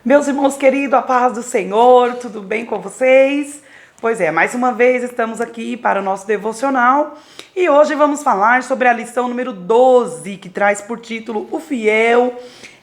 Meus irmãos queridos, a paz do Senhor, tudo bem com vocês? Pois é, mais uma vez estamos aqui para o nosso devocional e hoje vamos falar sobre a lição número 12, que traz por título O Fiel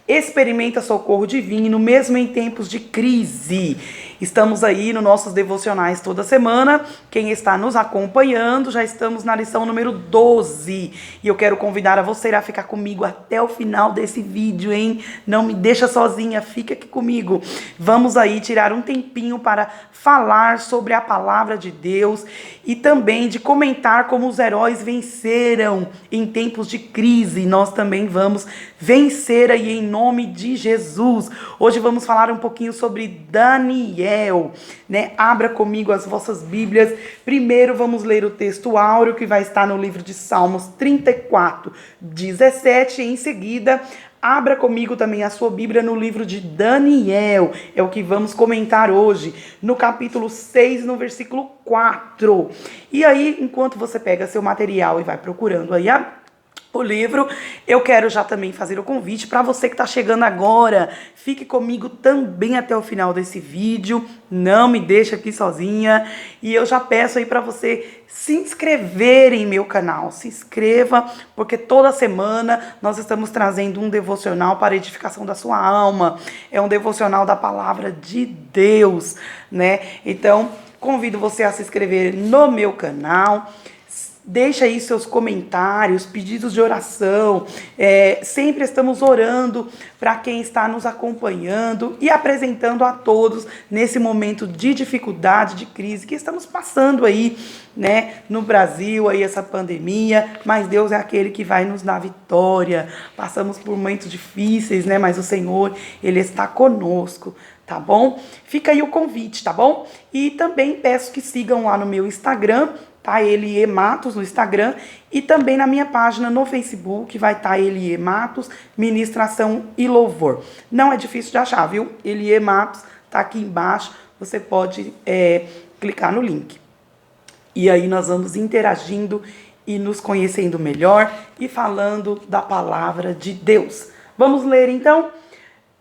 experimenta socorro divino, mesmo em tempos de crise. Estamos aí nos nossos devocionais toda semana. Quem está nos acompanhando, já estamos na lição número 12. E eu quero convidar a você a ficar comigo até o final desse vídeo, hein? Não me deixa sozinha, fica aqui comigo. Vamos aí tirar um tempinho para falar sobre a palavra de Deus e também de comentar como os heróis venceram em tempos de crise. Nós também vamos vencer aí em nome de Jesus. Hoje vamos falar um pouquinho sobre Daniel, né? Abra comigo as vossas Bíblias. Primeiro vamos ler o texto áureo que vai estar no livro de Salmos 34, 17. Em seguida, abra comigo também a sua Bíblia no livro de Daniel. É o que vamos comentar hoje, no capítulo 6, no versículo 4. E aí, enquanto você pega seu material e vai procurando aí o livro, eu quero já também fazer o convite para você que está chegando agora. Fique comigo também até o final desse vídeo, não me deixe aqui sozinha. E eu já peço aí para você se inscrever em meu canal. Se inscreva, porque toda semana nós estamos trazendo um devocional para a edificação da sua alma. É um devocional da palavra de Deus, né? Então, convido você a se inscrever no meu canal. Deixa aí seus comentários, pedidos de oração. Sempre estamos orando para quem está nos acompanhando e apresentando a todos nesse momento de dificuldade, de crise que estamos passando aí, né, no Brasil, aí essa pandemia. Mas Deus é aquele que vai nos dar vitória. Passamos por momentos difíceis, né, mas o Senhor, Ele está conosco. Tá bom? Fica aí o convite, tá bom? E também peço que sigam lá no meu Instagram, tá? Elie Matos no Instagram, e também na minha página no Facebook vai estar Elie Matos, Ministração e Louvor. Não é difícil de achar, viu? Elie Matos tá aqui embaixo, você pode clicar no link. E aí nós vamos interagindo e nos conhecendo melhor e falando da palavra de Deus. Vamos ler então?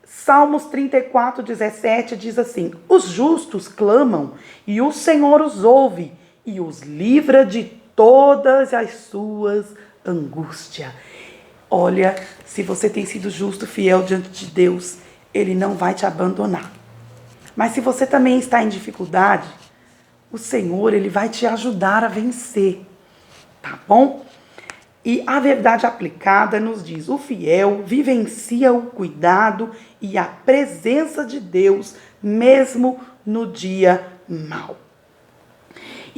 Salmos 34, 17 diz assim: os justos clamam e o Senhor os ouve e os livra de todas as suas angústias. Olha, se você tem sido justo, fiel diante de Deus, Ele não vai te abandonar. Mas se você também está em dificuldade, o Senhor, Ele vai te ajudar a vencer, tá bom? E a verdade aplicada nos diz: o fiel vivencia o cuidado e a presença de Deus, mesmo no dia mau.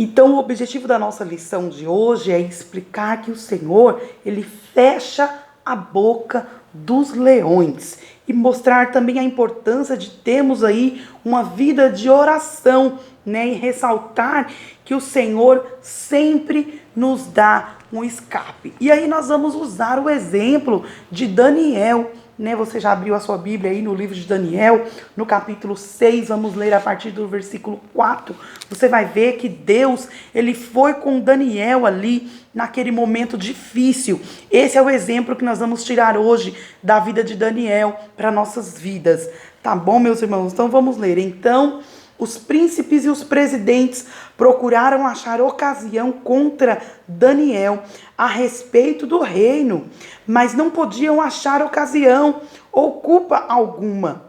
Então, o objetivo da nossa lição de hoje é explicar que o Senhor, Ele fecha a boca dos leões e mostrar também a importância de termos aí uma vida de oração, né? E ressaltar que o Senhor sempre nos dá um escape. E aí nós vamos usar o exemplo de Daniel, né? Você já abriu a sua Bíblia aí no livro de Daniel, no capítulo 6, vamos ler a partir do versículo 4. Você vai ver que Deus, Ele foi com Daniel ali naquele momento difícil. Esse é o exemplo que nós vamos tirar hoje da vida de Daniel para nossas vidas. Tá bom, meus irmãos? Então vamos ler. Então, os príncipes e os presidentes procuraram achar ocasião contra Daniel a respeito do reino, mas não podiam achar ocasião ou culpa alguma,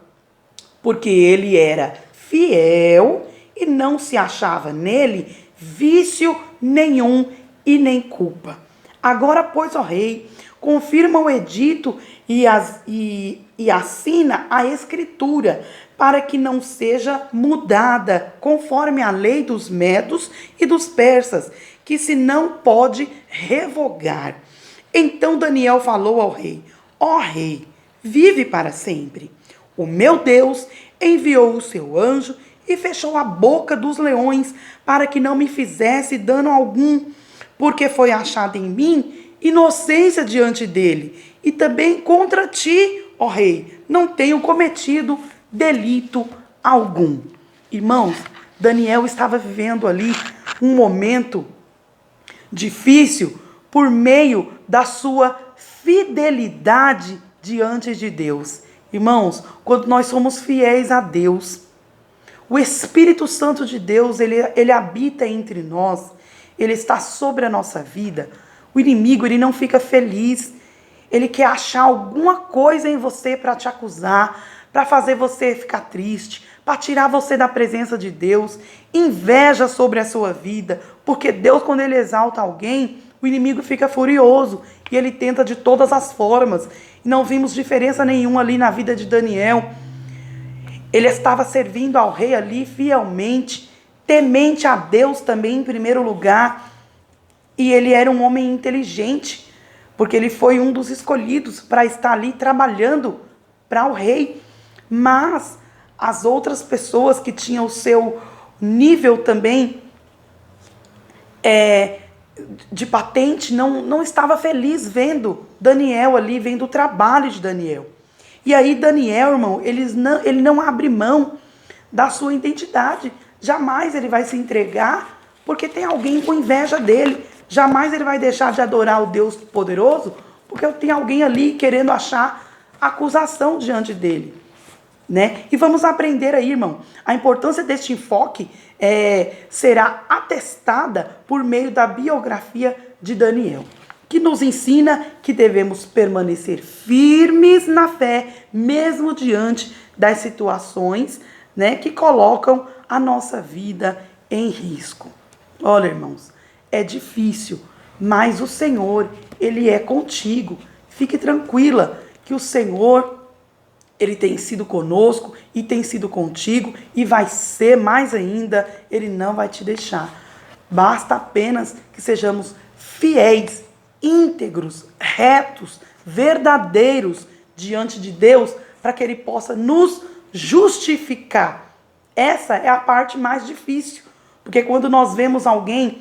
porque ele era fiel e não se achava nele vício nenhum e nem culpa. Agora, pois, ó rei, confirma o edito e assina a escritura, para que não seja mudada, conforme a lei dos medos e dos persas, que se não pode revogar. Então Daniel falou ao rei: ó rei, vive para sempre. O meu Deus enviou o seu anjo e fechou a boca dos leões, para que não me fizesse dano algum, porque foi achada em mim inocência diante dele, e também contra ti, ó rei, não tenho cometido delito algum. Irmãos, Daniel estava vivendo ali um momento difícil por meio da sua fidelidade diante de Deus. Irmãos, quando nós somos fiéis a Deus, o Espírito Santo de Deus, ele habita entre nós, ele está sobre a nossa vida. O inimigo, ele não fica feliz, ele quer achar alguma coisa em você para te acusar, para fazer você ficar triste, para tirar você da presença de Deus, inveja sobre a sua vida, porque Deus, quando ele exalta alguém, o inimigo fica furioso e ele tenta de todas as formas. E não vimos diferença nenhuma ali na vida de Daniel. Ele estava servindo ao rei ali fielmente, temente a Deus também em primeiro lugar. E ele era um homem inteligente, porque ele foi um dos escolhidos para estar ali trabalhando para o rei. Mas as outras pessoas que tinham o seu nível também de patente não estava feliz vendo Daniel ali, vendo o trabalho de Daniel. E aí Daniel, irmão, ele não abre mão da sua identidade. Jamais ele vai se entregar porque tem alguém com inveja dele. Jamais ele vai deixar de adorar o Deus poderoso porque tem alguém ali querendo achar acusação diante dele. Né? E vamos aprender aí, irmão, a importância deste enfoque será atestada por meio da biografia de Daniel, que nos ensina que devemos permanecer firmes na fé, mesmo diante das situações, né, que colocam a nossa vida em risco. Olha, irmãos, é difícil, mas o Senhor, Ele é contigo. Fique tranquila que o Senhor, Ele tem sido conosco e tem sido contigo e vai ser mais ainda. Ele não vai te deixar. Basta apenas que sejamos fiéis, íntegros, retos, verdadeiros diante de Deus para que Ele possa nos justificar. Essa é a parte mais difícil, porque quando nós vemos alguém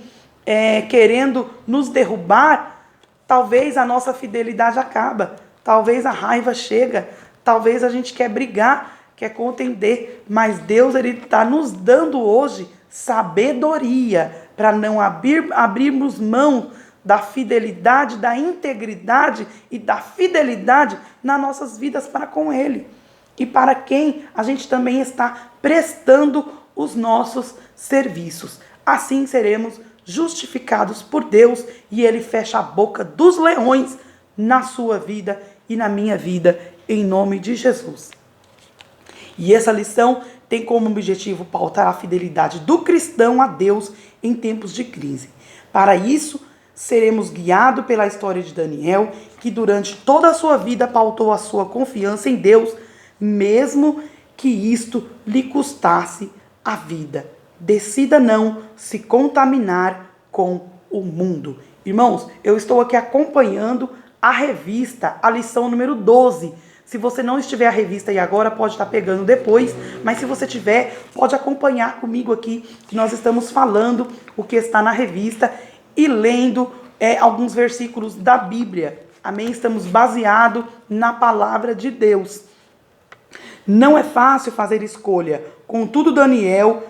querendo nos derrubar, talvez a nossa fidelidade acaba, talvez a raiva chega, talvez a gente quer brigar, quer contender, mas Deus, Ele está nos dando hoje sabedoria para não abrirmos mão da fidelidade, da integridade e da fidelidade nas nossas vidas para com Ele. E para quem a gente também está prestando os nossos serviços. Assim seremos justificados por Deus e Ele fecha a boca dos leões na sua vida e na minha vida, em nome de Jesus. E essa lição tem como objetivo pautar a fidelidade do cristão a Deus em tempos de crise. Para isso, seremos guiados pela história de Daniel, que durante toda a sua vida pautou a sua confiança em Deus, mesmo que isto lhe custasse a vida. Decida não se contaminar com o mundo. Irmãos, eu estou aqui acompanhando a revista, a lição número 12. Se você não estiver a revista aí agora, pode estar pegando depois, mas se você tiver, pode acompanhar comigo aqui, que nós estamos falando o que está na revista e lendo alguns versículos da Bíblia. Amém? Estamos baseados na palavra de Deus. Não é fácil fazer escolha, contudo Daniel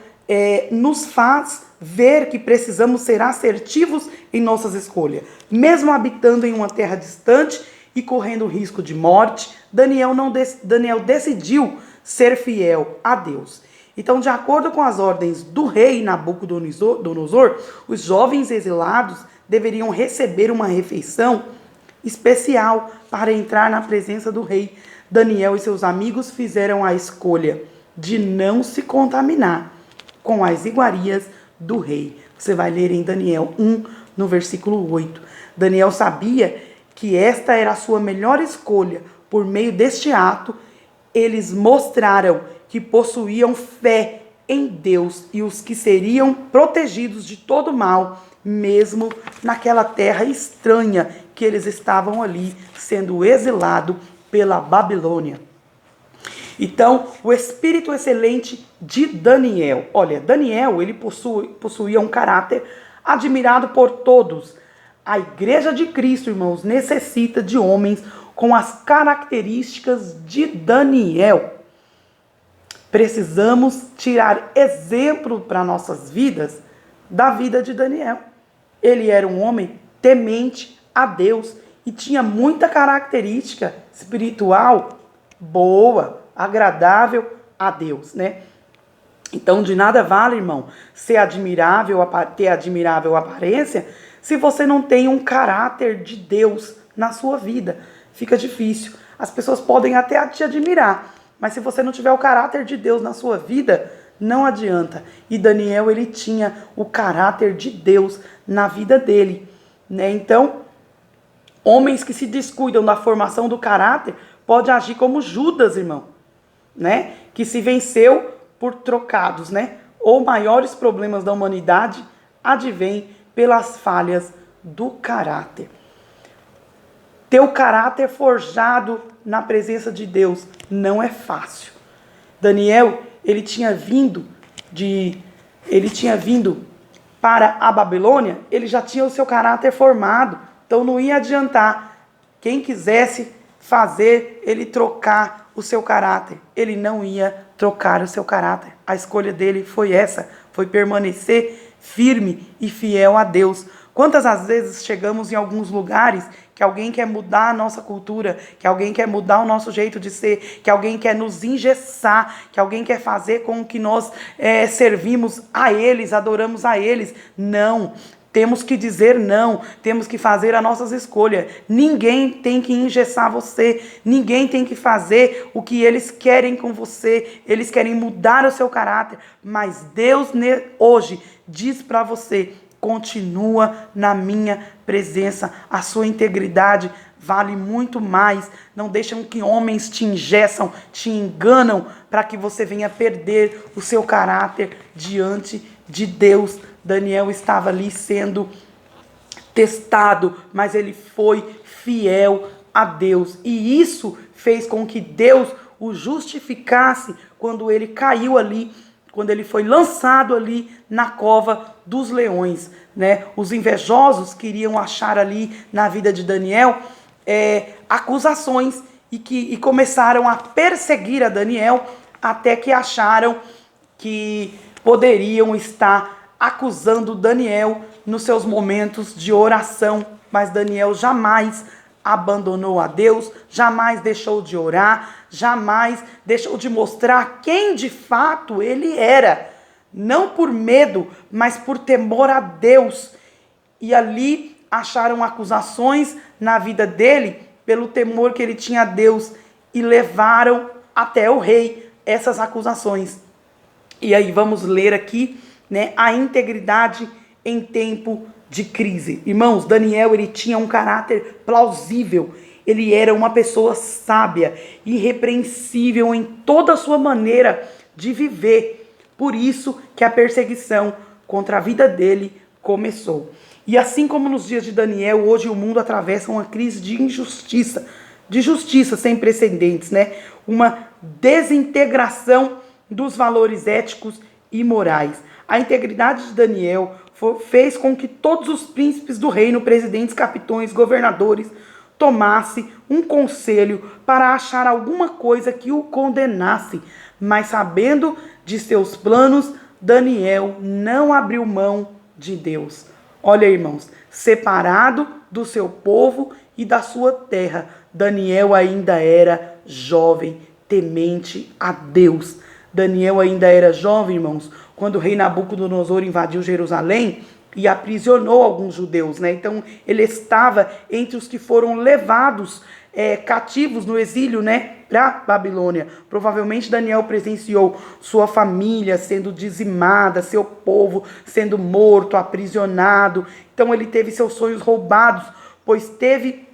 nos faz ver que precisamos ser assertivos em nossas escolhas. Mesmo habitando em uma terra distante e correndo risco de morte, Daniel decidiu ser fiel a Deus. Então, de acordo com as ordens do rei Nabucodonosor, os jovens exilados deveriam receber uma refeição especial para entrar na presença do rei. Daniel e seus amigos fizeram a escolha de não se contaminar com as iguarias do rei. Você vai ler em Daniel 1, no versículo 8. Daniel sabia que esta era a sua melhor escolha. Por meio deste ato, eles mostraram que possuíam fé em Deus e os que seriam protegidos de todo mal, mesmo naquela terra estranha que eles estavam ali, sendo exilados pela Babilônia. Então, o espírito excelente de Daniel. Olha, Daniel, ele possuía um caráter admirado por todos. A igreja de Cristo, irmãos, necessita de homens com as características de Daniel. Precisamos tirar exemplo para nossas vidas da vida de Daniel. Ele era um homem temente a Deus e tinha muita característica espiritual boa, agradável a Deus, né? Então, de nada vale, irmão, ter admirável aparência, se você não tem um caráter de Deus na sua vida. Fica difícil. As pessoas podem até te admirar, mas se você não tiver o caráter de Deus na sua vida, não adianta. E Daniel, ele tinha o caráter de Deus na vida dele, né? Então, homens que se descuidam da formação do caráter podem agir como Judas, irmão, né? Que se venceu por trocados, né? Ou maiores problemas da humanidade advêm pelas falhas do caráter. Ter o caráter forjado na presença de Deus não é fácil. Daniel, ele tinha vindo para a Babilônia, ele já tinha o seu caráter formado, então não ia adiantar quem quisesse fazer ele trocar o seu caráter. Ele não ia trocar o seu caráter. A escolha dele foi essa, foi permanecer firme e fiel a Deus. Quantas às vezes chegamos em alguns lugares que alguém quer mudar a nossa cultura, que alguém quer mudar o nosso jeito de ser, que alguém quer nos engessar, que alguém quer fazer com que nós servimos a eles, adoramos a eles. Não. Temos que dizer não, temos que fazer as nossas escolhas. Ninguém tem que engessar você, ninguém tem que fazer o que eles querem com você, eles querem mudar o seu caráter, mas Deus hoje diz para você: continua na minha presença, a sua integridade vale muito mais. Não deixam que homens te engessam, te enganam, para que você venha perder o seu caráter diante de Deus. Daniel estava ali sendo testado, mas ele foi fiel a Deus. E isso fez com que Deus o justificasse quando ele caiu ali, quando ele foi lançado ali na cova dos leões, né? Os invejosos queriam achar ali na vida de Daniel acusações e começaram a perseguir a Daniel até que acharam que poderiam estar acusando Daniel nos seus momentos de oração, mas Daniel jamais abandonou a Deus, jamais deixou de orar, jamais deixou de mostrar quem de fato ele era, não por medo, mas por temor a Deus. E ali acharam acusações na vida dele pelo temor que ele tinha a Deus e levaram até o rei essas acusações. E aí vamos ler aqui, né, a integridade em tempo de crise. Irmãos, Daniel, ele tinha um caráter plausível. Ele era uma pessoa sábia, irrepreensível em toda a sua maneira de viver. Por isso que a perseguição contra a vida dele começou. E assim como nos dias de Daniel, hoje o mundo atravessa uma crise de injustiça, de justiça sem precedentes, né? Uma desintegração dos valores éticos e morais. A integridade de Daniel fez com que todos os príncipes do reino, presidentes, capitães, governadores, tomassem um conselho para achar alguma coisa que o condenasse. Mas sabendo de seus planos, Daniel não abriu mão de Deus. Olha, irmãos, separado do seu povo e da sua terra, Daniel ainda era jovem, temente a Deus. Daniel ainda era jovem, irmãos, quando o rei Nabucodonosor invadiu Jerusalém e aprisionou alguns judeus, né? Então, ele estava entre os que foram levados cativos no exílio, né, para Babilônia. Provavelmente Daniel presenciou sua família sendo dizimada, seu povo sendo morto, aprisionado. Então, ele teve seus sonhos roubados, pois teve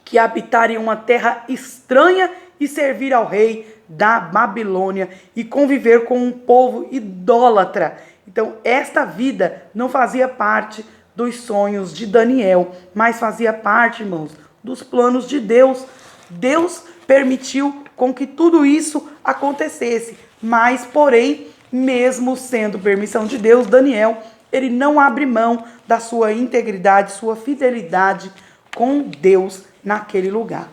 que habitar em uma terra estranha e servir ao rei da Babilônia e conviver com um povo idólatra. Então, esta vida não fazia parte dos sonhos de Daniel, mas fazia parte, irmãos, dos planos de Deus. Deus permitiu com que tudo isso acontecesse, mas, porém, mesmo sendo permissão de Deus, Daniel, ele não abre mão da sua integridade, sua fidelidade com Deus naquele lugar.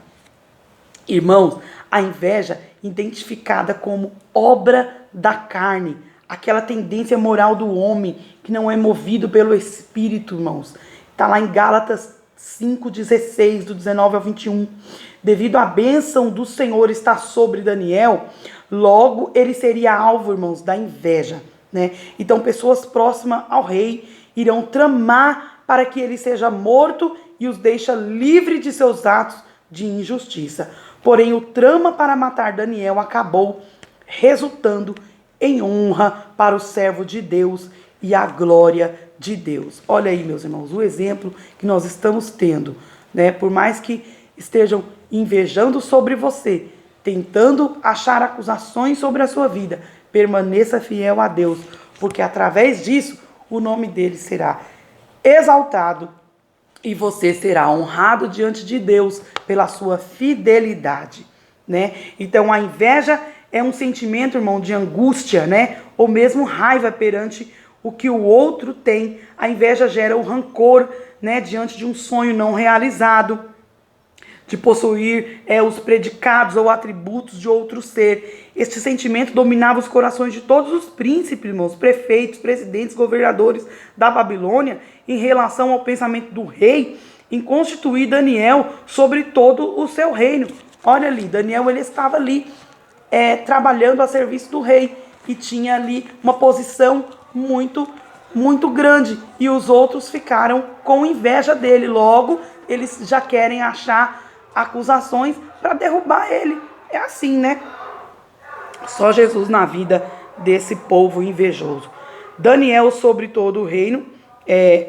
Irmãos, a inveja identificada como obra da carne, aquela tendência moral do homem que não é movido pelo Espírito, irmãos. Está lá em Gálatas 5:16, do 19 ao 21. Devido à bênção do Senhor estar sobre Daniel, logo ele seria alvo, irmãos, da inveja, né? Então pessoas próximas ao rei irão tramar para que ele seja morto e os deixa livre de seus atos de injustiça. Porém, o trama para matar Daniel acabou resultando em honra para o servo de Deus e a glória de Deus. Olha aí, meus irmãos, o exemplo que nós estamos tendo, né? Por mais que estejam invejando sobre você, tentando achar acusações sobre a sua vida, permaneça fiel a Deus, porque através disso o nome dele será exaltado e você será honrado diante de Deus pela sua fidelidade, né? Então a inveja é um sentimento, irmão, de angústia, né? Ou mesmo raiva perante o que o outro tem. A inveja gera o rancor, né? Diante de um sonho não realizado, de possuir os predicados ou atributos de outro ser. Este sentimento dominava os corações de todos os príncipes, irmãos, prefeitos, presidentes, governadores da Babilônia, em relação ao pensamento do rei em constituir Daniel sobre todo o seu reino. Olha ali, Daniel ele estava ali trabalhando a serviço do rei e tinha ali uma posição muito grande, e os outros ficaram com inveja dele. Logo, eles já querem achar acusações para derrubar ele. É assim, né? Só Jesus na vida desse povo invejoso. Daniel sobre todo o reino.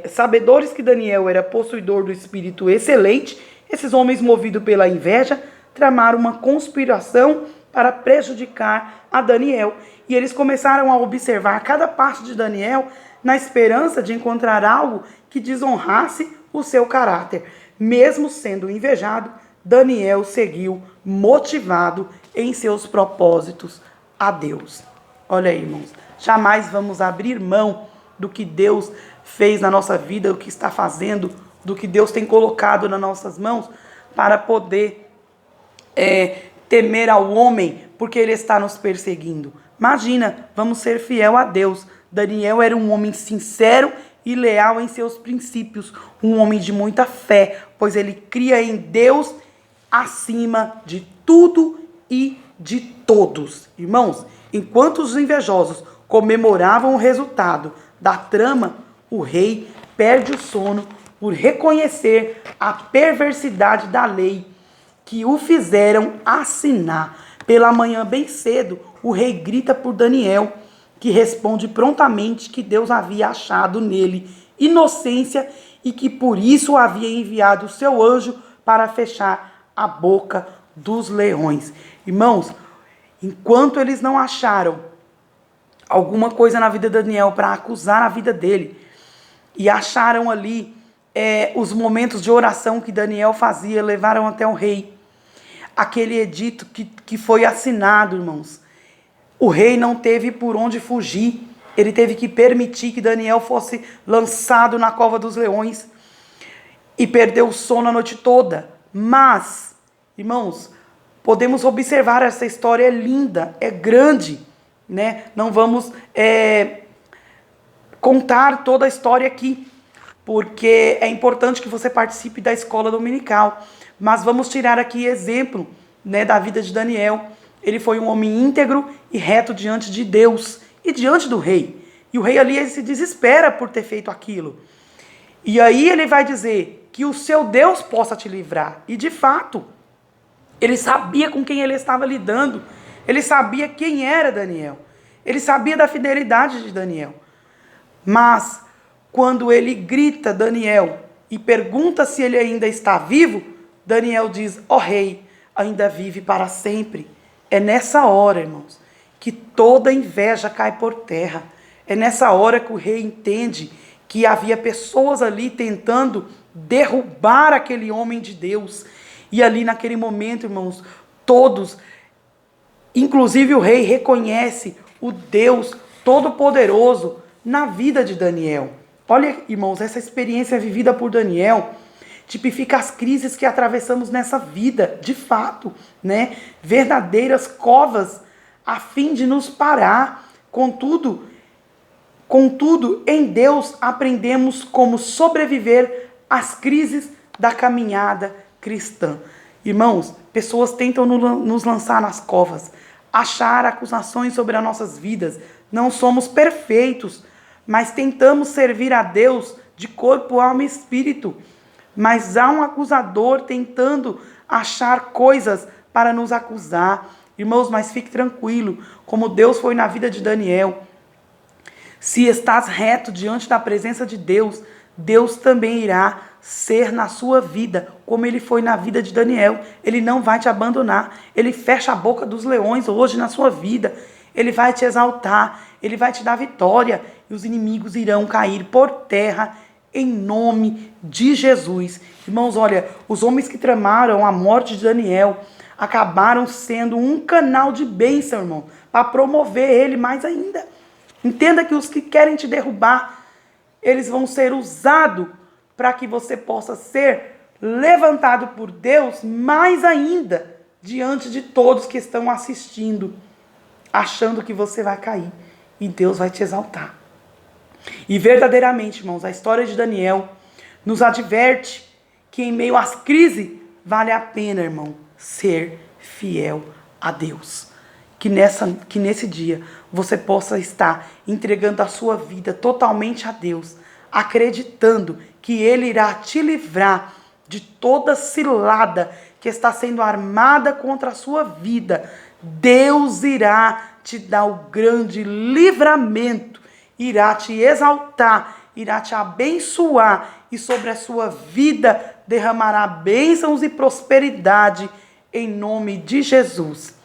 Sabedores que Daniel era possuidor do espírito excelente, esses homens movidos pela inveja tramaram uma conspiração para prejudicar a Daniel. E eles começaram a observar cada parte de Daniel na esperança de encontrar algo que desonrasse o seu caráter. Mesmo sendo invejado, Daniel seguiu motivado em seus propósitos a Deus. Olha aí, irmãos, jamais vamos abrir mão do que Deus fez na nossa vida, do que está fazendo, do que Deus tem colocado nas nossas mãos, para poder temer ao homem, porque ele está nos perseguindo. Imagina, vamos ser fiel a Deus. Daniel era um homem sincero e leal em seus princípios, um homem de muita fé, pois ele cria em Deus acima de tudo e de todos. Irmãos, enquanto os invejosos comemoravam o resultado da trama, o rei perde o sono por reconhecer a perversidade da lei que o fizeram assinar. Pela manhã bem cedo, o rei grita por Daniel, que responde prontamente que Deus havia achado nele inocência e que por isso havia enviado o seu anjo para fechar a boca dos leões. Irmãos, enquanto eles não acharam alguma coisa na vida de Daniel para acusar a vida dele, e acharam ali os momentos de oração que Daniel fazia, levaram até o rei aquele edito que foi assinado, irmãos. O rei não teve por onde fugir, ele teve que permitir que Daniel fosse lançado na cova dos leões e perdeu o sono a noite toda. Mas, irmãos, podemos observar, essa história é linda, é grande, né? Não vamos contar toda a história aqui, porque é importante que você participe da escola dominical. Mas vamos tirar aqui exemplo, né, da vida de Daniel. Ele foi um homem íntegro e reto diante de Deus e diante do rei. E o rei ali ele se desespera por ter feito aquilo. E aí ele vai dizer que o seu Deus possa te livrar. E de fato, ele sabia com quem ele estava lidando. Ele sabia quem era Daniel. Ele sabia da fidelidade de Daniel. Mas quando ele grita Daniel e pergunta se ele ainda está vivo, Daniel diz: ó rei, ainda vive para sempre. É nessa hora, irmãos, que toda inveja cai por terra. É nessa hora que o rei entende que havia pessoas ali tentando derrubar aquele homem de Deus. E ali naquele momento, irmãos, todos, inclusive o rei, reconhece o Deus Todo-Poderoso na vida de Daniel. Olha, irmãos, essa experiência vivida por Daniel tipifica as crises que atravessamos nessa vida, de fato, né? Verdadeiras covas a fim de nos parar. Contudo, em Deus aprendemos como sobreviver às crises da caminhada cristã. Irmãos, pessoas tentam nos lançar nas covas, achar acusações sobre as nossas vidas. Não somos perfeitos, mas tentamos servir a Deus de corpo, alma e espírito. Mas há um acusador tentando achar coisas para nos acusar. Irmãos, mas fique tranquilo, como Deus foi na vida de Daniel. Se estás reto diante da presença de Deus, Deus também irá ser na sua vida, como ele foi na vida de Daniel. Ele não vai te abandonar. Ele fecha a boca dos leões hoje na sua vida. Ele vai te exaltar, ele vai te dar vitória e os inimigos irão cair por terra em nome de Jesus. Irmãos, olha, os homens que tramaram a morte de Daniel acabaram sendo um canal de bênção, irmão, para promover ele mais ainda. Entenda que os que querem te derrubar, eles vão ser usados para que você possa ser levantado por Deus mais ainda diante de todos que estão assistindo, achando que você vai cair e Deus vai te exaltar. E verdadeiramente, irmãos, a história de Daniel nos adverte que em meio às crises vale a pena, irmão, ser fiel a Deus. Que nesse dia você possa estar entregando a sua vida totalmente a Deus, acreditando que Ele irá te livrar de toda cilada que está sendo armada contra a sua vida. Deus irá te dar o grande livramento, irá te exaltar, irá te abençoar e sobre a sua vida derramará bênçãos e prosperidade em nome de Jesus.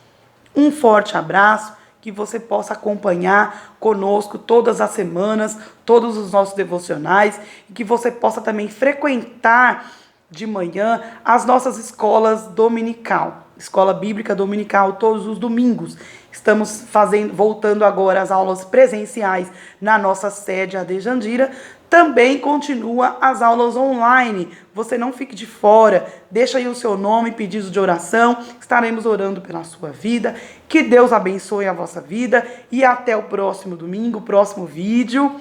Um forte abraço, que você possa acompanhar conosco todas as semanas, todos os nossos devocionais, e que você possa também frequentar de manhã as nossas escolas dominical, escola bíblica dominical todos os domingos. Estamos voltando agora às aulas presenciais na nossa sede AD Jandira. Também continua as aulas online. Você não fique de fora. Deixa aí o seu nome, pedido de oração. Estaremos orando pela sua vida. Que Deus abençoe a vossa vida. E até o próximo domingo, próximo vídeo,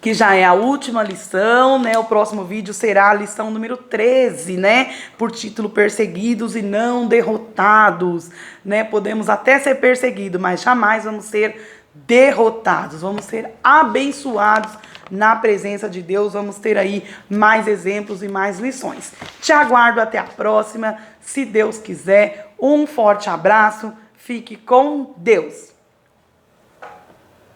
que já é a última lição, né? O próximo vídeo será a lição número 13, né? Por título Perseguidos e Não Derrotados, né? Podemos até ser perseguidos, mas jamais vamos ser derrotados. Vamos ser abençoados na presença de Deus. Vamos ter aí mais exemplos e mais lições. Te aguardo até a próxima, se Deus quiser. Um forte abraço. Fique com Deus.